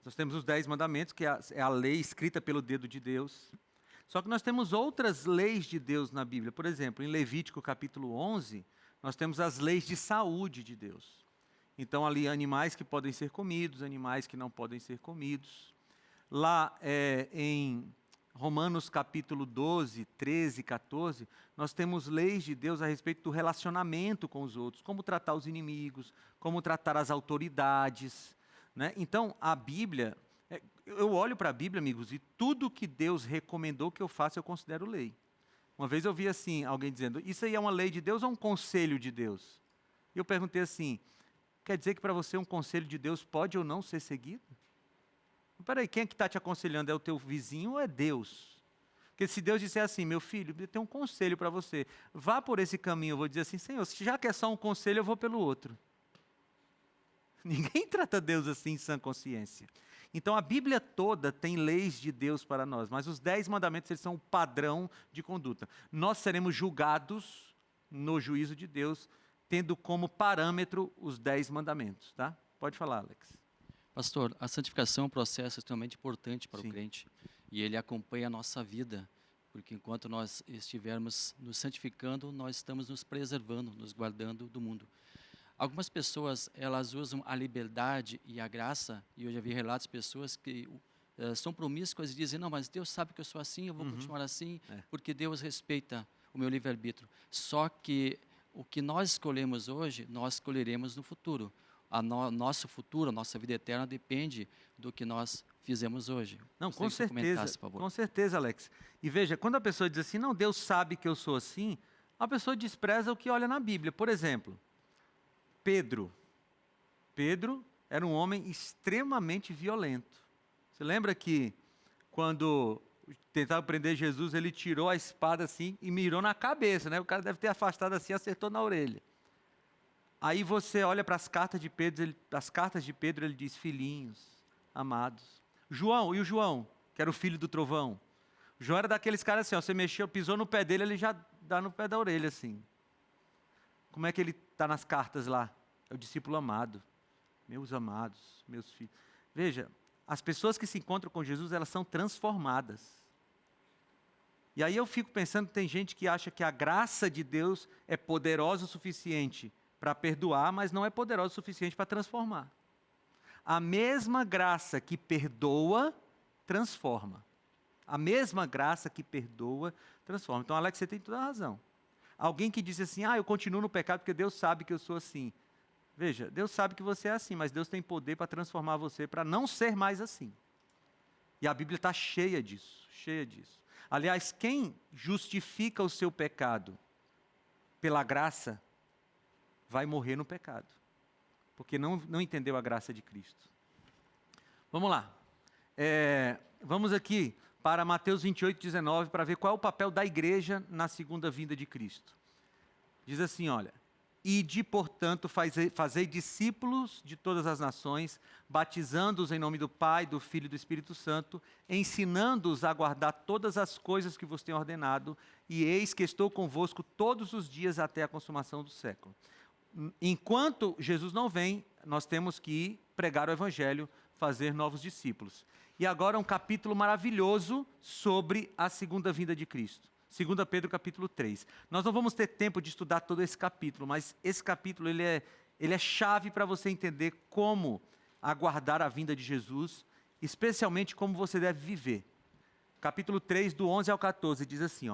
Nós temos os 10 mandamentos, que é a lei escrita pelo dedo de Deus. Só que nós temos outras leis de Deus na Bíblia. Por exemplo, em Levítico capítulo 11, nós temos as leis de saúde de Deus. Então, ali, animais que podem ser comidos, animais que não podem ser comidos. Lá em Romanos capítulo 12, 13, 14, nós temos leis de Deus a respeito do relacionamento com os outros, como tratar os inimigos, como tratar as autoridades, né? Então, a Bíblia, eu olho para a Bíblia, amigos, e tudo que Deus recomendou que eu faça, eu considero lei. Uma vez eu vi assim, alguém dizendo, isso aí é uma lei de Deus ou um conselho de Deus? E eu perguntei assim, quer dizer que para você um conselho de Deus pode ou não ser seguido? Peraí, quem é que está te aconselhando? É o teu vizinho ou é Deus? Porque se Deus disser assim, meu filho, eu tenho um conselho para você, vá por esse caminho, eu vou dizer assim, Senhor, se já quer só um conselho, eu vou pelo outro. Ninguém trata Deus assim em sã consciência. Então a Bíblia toda tem leis de Deus para nós, mas os 10 mandamentos eles são o padrão de conduta. Nós seremos julgados no juízo de Deus, tendo como parâmetro os 10 mandamentos, tá? Pode falar, Alex. Pastor, a santificação é um processo extremamente importante para Sim. o crente e ele acompanha a nossa vida, porque enquanto nós estivermos nos santificando, nós estamos nos preservando, nos guardando do mundo. Algumas pessoas, elas usam a liberdade e a graça, e eu já vi relatos de pessoas que são promíscuas e dizem, não, mas Deus sabe que eu sou assim, eu vou continuar assim, porque Deus respeita o meu livre-arbítrio. Só que o que nós escolhemos hoje, nós escolheremos no futuro. Nosso futuro, a nossa vida eterna depende do que nós fizemos hoje. Não, Gostaria que você comentasse, por favor. com certeza, Alex. E veja, quando a pessoa diz assim, não, Deus sabe que eu sou assim, a pessoa despreza o que olha na Bíblia. Por exemplo, Pedro era um homem extremamente violento. Você lembra que quando tentaram prender Jesus, ele tirou a espada assim e mirou na cabeça, né? O cara deve ter afastado assim, acertou na orelha. Aí você olha para as cartas de Pedro, ele diz, filhinhos, amados. João, e o João, que era o filho do trovão? João era daqueles caras assim, você mexeu, pisou no pé dele, ele já dá no pé da orelha assim. Como é que ele está nas cartas lá? É o discípulo amado. Meus amados, meus filhos. Veja, as pessoas que se encontram com Jesus, elas são transformadas. E aí eu fico pensando, tem gente que acha que a graça de Deus é poderosa o suficiente para perdoar, mas não é poderosa o suficiente para transformar. A mesma graça que perdoa, transforma. A mesma graça que perdoa, transforma. Então, Alex, você tem toda a razão. Alguém que diz assim, eu continuo no pecado porque Deus sabe que eu sou assim. Veja, Deus sabe que você é assim, mas Deus tem poder para transformar você, para não ser mais assim. E a Bíblia está cheia disso, cheia disso. Aliás, quem justifica o seu pecado pela graça, vai morrer no pecado. Porque não entendeu a graça de Cristo. Vamos lá. Vamos aqui para Mateus 28, 19, para ver qual é o papel da igreja na segunda vinda de Cristo. Diz assim, olha, ide, portanto, fazei discípulos de todas as nações, batizando-os em nome do Pai, do Filho e do Espírito Santo, ensinando-os a guardar todas as coisas que vos tenho ordenado, e eis que estou convosco todos os dias até a consumação do século. Enquanto Jesus não vem, nós temos que pregar o Evangelho, fazer novos discípulos. E agora um capítulo maravilhoso sobre a segunda vinda de Cristo. 2 Pedro capítulo 3. Nós não vamos ter tempo de estudar todo esse capítulo, mas esse capítulo ele é chave para você entender como aguardar a vinda de Jesus, especialmente como você deve viver. Capítulo 3, do 11 ao 14, diz assim,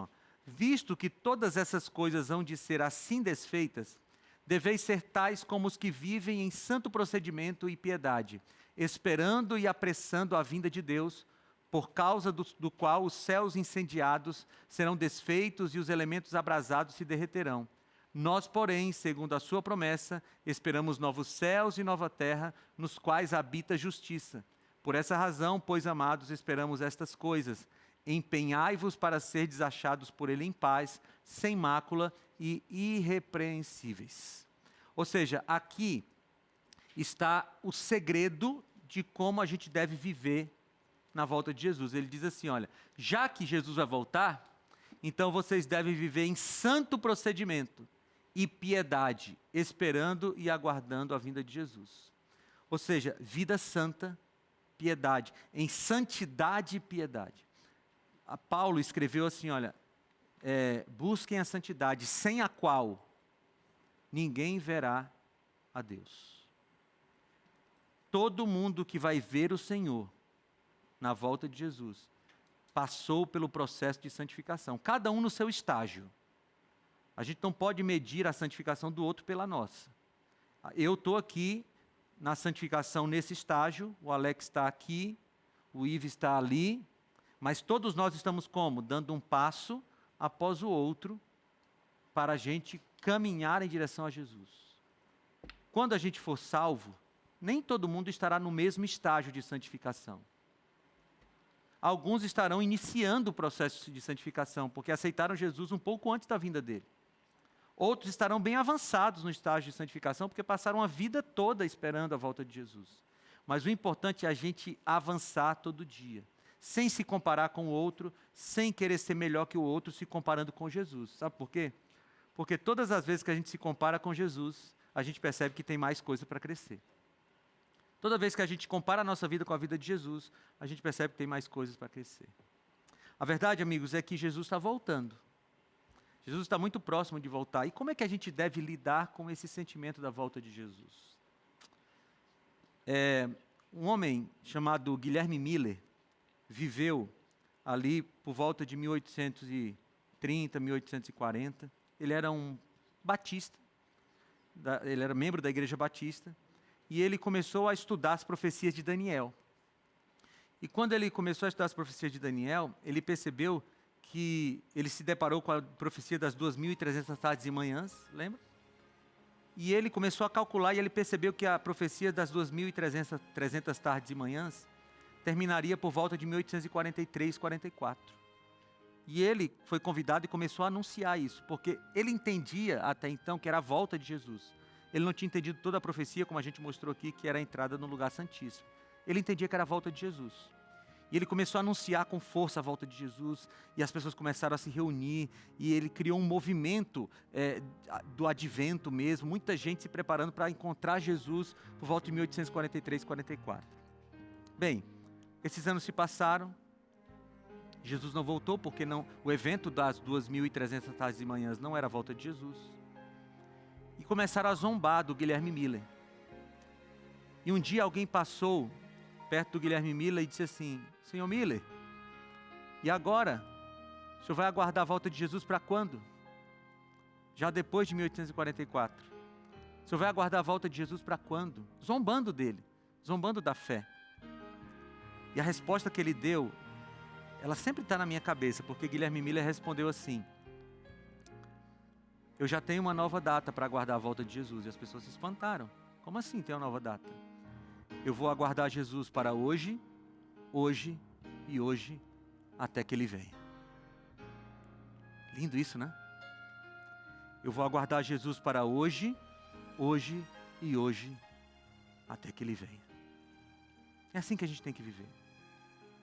visto que todas essas coisas hão de ser assim desfeitas, deveis ser tais como os que vivem em santo procedimento e piedade, esperando e apressando a vinda de Deus, por causa do qual os céus incendiados serão desfeitos e os elementos abrasados se derreterão. Nós, porém, segundo a sua promessa, esperamos novos céus e nova terra, nos quais habita a justiça. Por essa razão, pois, amados, esperamos estas coisas. Empenhai-vos para serdes achados por ele em paz, sem mácula e irrepreensíveis. Ou seja, aqui está o segredo de como a gente deve viver na volta de Jesus. Ele diz assim, olha, já que Jesus vai voltar, então vocês devem viver em santo procedimento e piedade, esperando e aguardando a vinda de Jesus. Ou seja, vida santa, piedade, em santidade e piedade. A Paulo escreveu assim, olha, busquem a santidade, sem a qual ninguém verá a Deus. Todo mundo que vai ver o Senhor na volta de Jesus, passou pelo processo de santificação, cada um no seu estágio. A gente não pode medir a santificação do outro pela nossa. Eu estou aqui na santificação nesse estágio, o Alex está aqui, o Ives está ali, mas todos nós estamos como? Dando um passo após o outro para a gente caminhar em direção a Jesus. Quando a gente for salvo, nem todo mundo estará no mesmo estágio de santificação. Alguns estarão iniciando o processo de santificação, porque aceitaram Jesus um pouco antes da vinda dele. Outros estarão bem avançados no estágio de santificação, porque passaram a vida toda esperando a volta de Jesus. Mas o importante é a gente avançar todo dia, sem se comparar com o outro, sem querer ser melhor que o outro, se comparando com Jesus. Sabe por quê? Porque todas as vezes que a gente se compara com Jesus, a gente percebe que tem mais coisa para crescer. Toda vez que a gente compara a nossa vida com a vida de Jesus, a gente percebe que tem mais coisas para crescer. A verdade, amigos, é que Jesus está voltando. Jesus está muito próximo de voltar. E como é que a gente deve lidar com esse sentimento da volta de Jesus? Um homem chamado Guilherme Miller viveu ali por volta de 1830, 1840. Ele era um batista, ele era membro da Igreja Batista. E ele começou a estudar as profecias de Daniel. E quando ele começou a estudar as profecias de Daniel, ele percebeu que ele se deparou com a profecia das 2.300 tardes e manhãs, lembra? E ele começou a calcular e ele percebeu que a profecia das 2.300 tardes e manhãs terminaria por volta de 1843, 44. E ele foi convidado e começou a anunciar isso, porque ele entendia até então que era a volta de Jesus. Ele não tinha entendido toda a profecia, como a gente mostrou aqui, que era a entrada no lugar santíssimo. Ele entendia que era a volta de Jesus. E ele começou a anunciar com força a volta de Jesus, e as pessoas começaram a se reunir, e ele criou um movimento do advento mesmo, muita gente se preparando para encontrar Jesus por volta de 1843, 44. Bem, esses anos se passaram, Jesus não voltou porque o evento das 2.300 tardes e manhãs não era a volta de Jesus. E começaram a zombar do Guilherme Miller. E um dia alguém passou perto do Guilherme Miller e disse assim: Senhor Miller, e agora? O senhor vai aguardar a volta de Jesus para quando? Já depois de 1844. O senhor vai aguardar a volta de Jesus para quando? Zombando dele, zombando da fé. E a resposta que ele deu, ela sempre está na minha cabeça, porque Guilherme Miller respondeu assim: eu já tenho uma nova data para aguardar a volta de Jesus. E as pessoas se espantaram. Como assim tem uma nova data? Eu vou aguardar Jesus para hoje, hoje e hoje, até que Ele venha. Lindo isso, né? Eu vou aguardar Jesus para hoje, hoje e hoje, até que Ele venha. É assim que a gente tem que viver.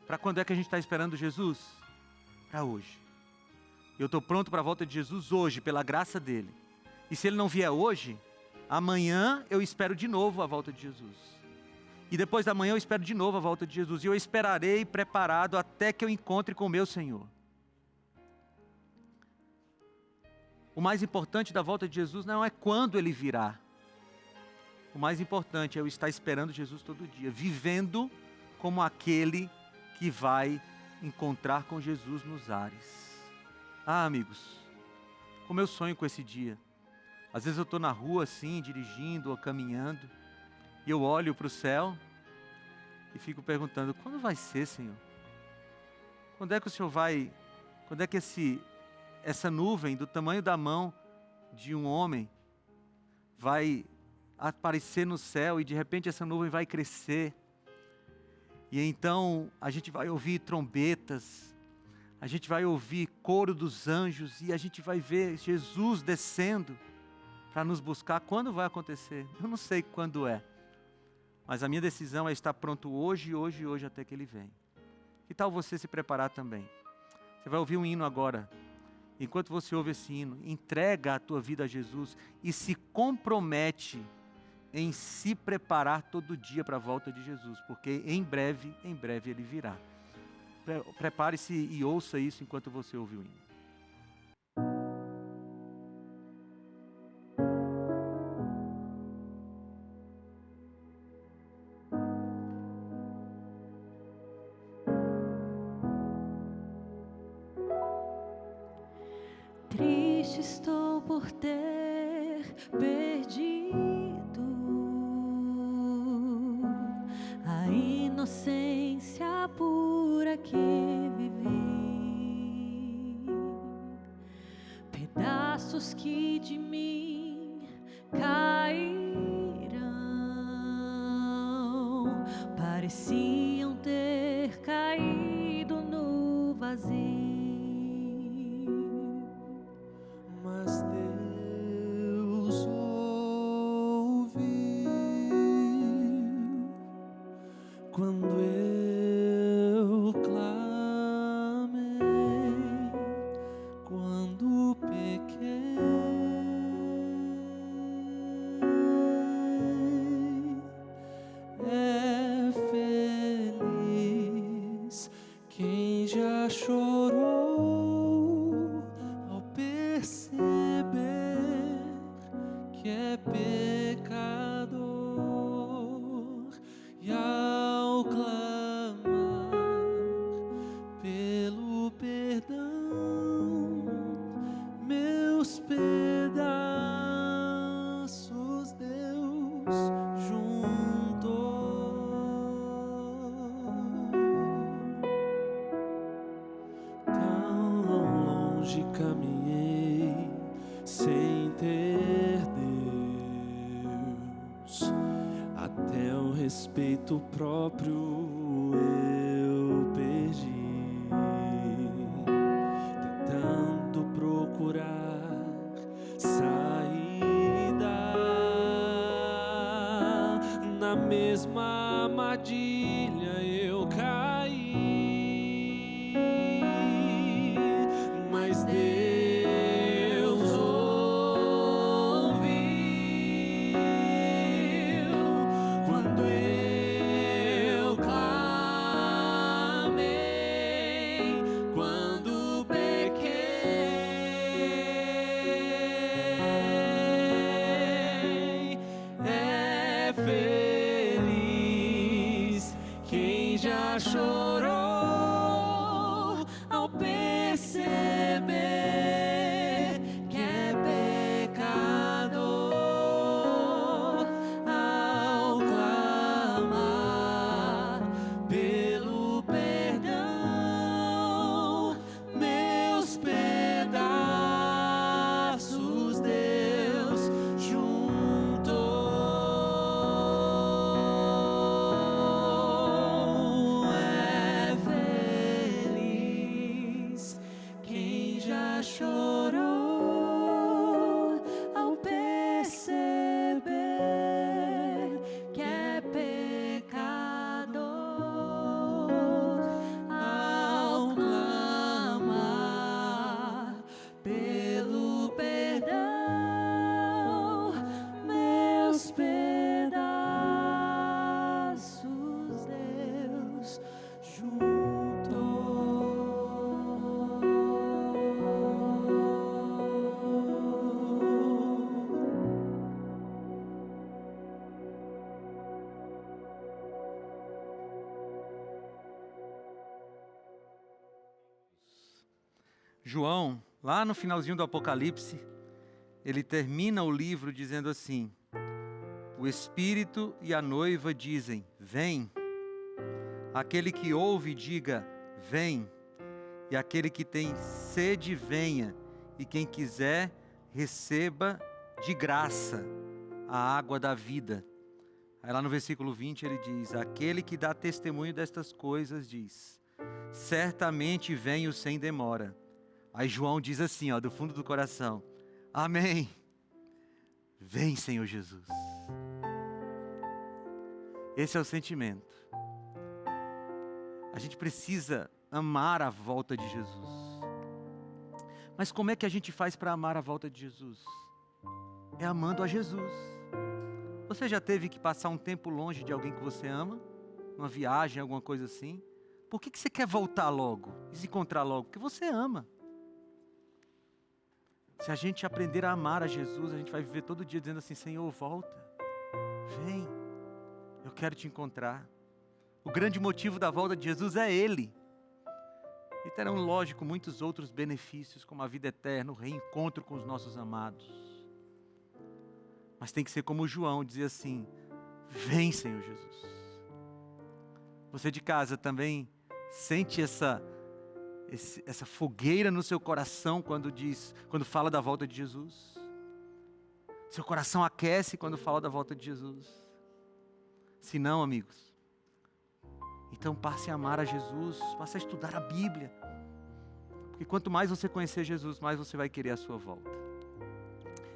Para quando é que a gente está esperando Jesus? Para hoje. Eu estou pronto para a volta de Jesus hoje, pela graça dEle. E se Ele não vier hoje, amanhã eu espero de novo a volta de Jesus. E depois da manhã eu espero de novo a volta de Jesus. E eu esperarei preparado até que eu encontre com o meu Senhor. O mais importante da volta de Jesus não é quando Ele virá. O mais importante é eu estar esperando Jesus todo dia, vivendo como aquele que vai encontrar com Jesus nos ares. Ah, amigos, como eu sonho com esse dia. Às vezes eu estou na rua assim, dirigindo ou caminhando, e eu olho para o céu e fico perguntando: quando vai ser, Senhor? Quando é que o Senhor vai, quando é que essa nuvem do tamanho da mão de um homem vai aparecer no céu e de repente essa nuvem vai crescer? E então a gente vai ouvir trombetas, a gente vai ouvir coro dos anjos e a gente vai ver Jesus descendo para nos buscar. Quando vai acontecer? Eu não sei quando é, mas a minha decisão é estar pronto hoje, hoje e hoje até que Ele venha. Que tal você se preparar também? Você vai ouvir um hino agora. Enquanto você ouve esse hino, entrega a tua vida a Jesus e se compromete em se preparar todo dia para a volta de Jesus, porque em breve Ele virá. Prepare-se e ouça isso enquanto você ouve o hino. Triste estou por ter perdido a inocência pura que vivi, pedaços que de mim caíram, pareciam ter caído no vazio. Mas Deus ouviu quando eu clamei, quando pequei. É feliz quem já chorou ao perceber que é pecador e ao clamar pelo perdão, meus pedaços Deus juntou. Tão longe caminhei sem ter Deus, até o respeito próprio eu perdi, tentando procurar saída na mesma armadilha eu caí, mas Deus ouviu quando eu clamei, chorou ao perceber que é pecador, ao clamar pelo perdão, meus pedaços Deus João, lá no finalzinho do Apocalipse, ele termina o livro dizendo assim: o Espírito e a noiva dizem, vem. Aquele que ouve, diga, vem. E aquele que tem sede, venha. E quem quiser, receba de graça a água da vida. Aí lá no versículo 20 ele diz, aquele que dá testemunho destas coisas diz, certamente venho sem demora. Aí João diz assim, do fundo do coração, amém. Vem, Senhor Jesus. Esse é o sentimento. A gente precisa amar a volta de Jesus. Mas como é que a gente faz para amar a volta de Jesus? É amando a Jesus. Você já teve que passar um tempo longe de alguém que você ama? Uma viagem, alguma coisa assim? Por que você quer voltar logo? E se encontrar logo? Porque você ama. Se a gente aprender a amar a Jesus, a gente vai viver todo dia dizendo assim, Senhor, volta, vem, eu quero te encontrar. O grande motivo da volta de Jesus é Ele. E terão, lógico, muitos outros benefícios, como a vida eterna, o reencontro com os nossos amados. Mas tem que ser como João, dizer assim, vem, Senhor Jesus. Você de casa também sente essa fogueira no seu coração quando fala da volta de Jesus? Seu coração aquece quando fala da volta de Jesus? Se não, amigos, então passe a amar a Jesus, passe a estudar a Bíblia. Porque quanto mais você conhecer Jesus, mais você vai querer a sua volta.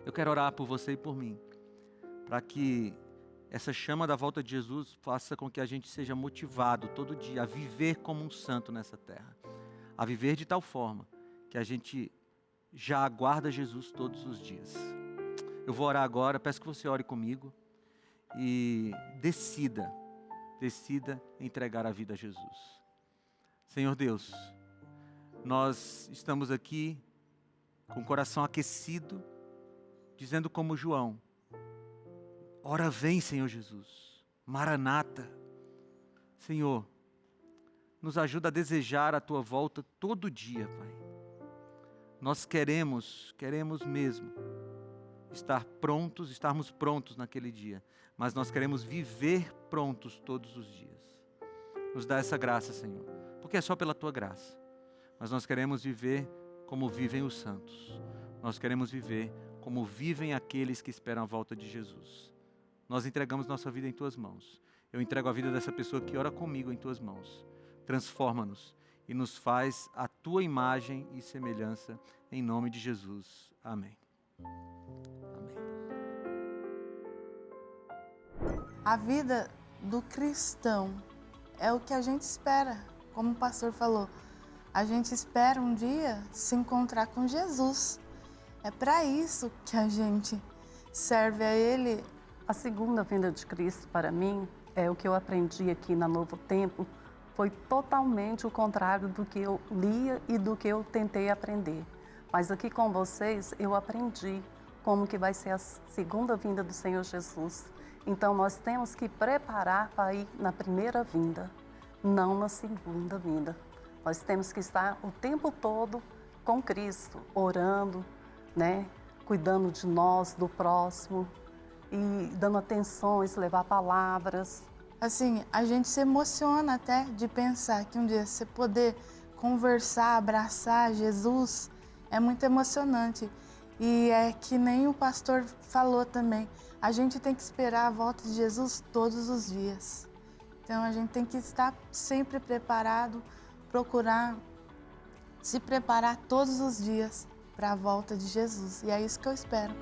Eu quero orar por você e por mim, para que essa chama da volta de Jesus faça com que a gente seja motivado todo dia a viver como um santo nessa terra. A viver de tal forma que a gente já aguarda Jesus todos os dias. Eu vou orar agora, peço que você ore comigo e decida entregar a vida a Jesus. Senhor Deus, nós estamos aqui com o coração aquecido, dizendo como João, ora vem, Senhor Jesus, Maranata. Senhor, nos ajuda a desejar a Tua volta todo dia, Pai. Nós queremos mesmo estarmos prontos naquele dia, mas nós queremos viver prontos todos os dias. Nos dá essa graça, Senhor, porque é só pela Tua graça, mas nós queremos viver como vivem os santos. Nós queremos viver como vivem aqueles que esperam a volta de Jesus. Nós entregamos nossa vida em Tuas mãos. Eu entrego a vida dessa pessoa que ora comigo em Tuas mãos. Transforma-nos e nos faz a Tua imagem e semelhança, em nome de Jesus. Amém. Amém. A vida do cristão é o que a gente espera, como o pastor falou. A gente espera um dia se encontrar com Jesus. É para isso que a gente serve a Ele. A segunda vinda de Cristo, para mim, é o que eu aprendi aqui na Novo Tempo, foi totalmente o contrário do que eu lia e do que eu tentei aprender. Mas aqui com vocês, eu aprendi como que vai ser a segunda vinda do Senhor Jesus. Então, nós temos que preparar para ir na primeira vinda, não na segunda vinda. Nós temos que estar o tempo todo com Cristo, orando, cuidando de nós, do próximo, e dando atenções, levar palavras. Assim, a gente se emociona até de pensar que um dia você poder conversar, abraçar Jesus, é muito emocionante. E é que nem o pastor falou também, a gente tem que esperar a volta de Jesus todos os dias. Então a gente tem que estar sempre preparado, procurar se preparar todos os dias para a volta de Jesus. E é isso que eu espero.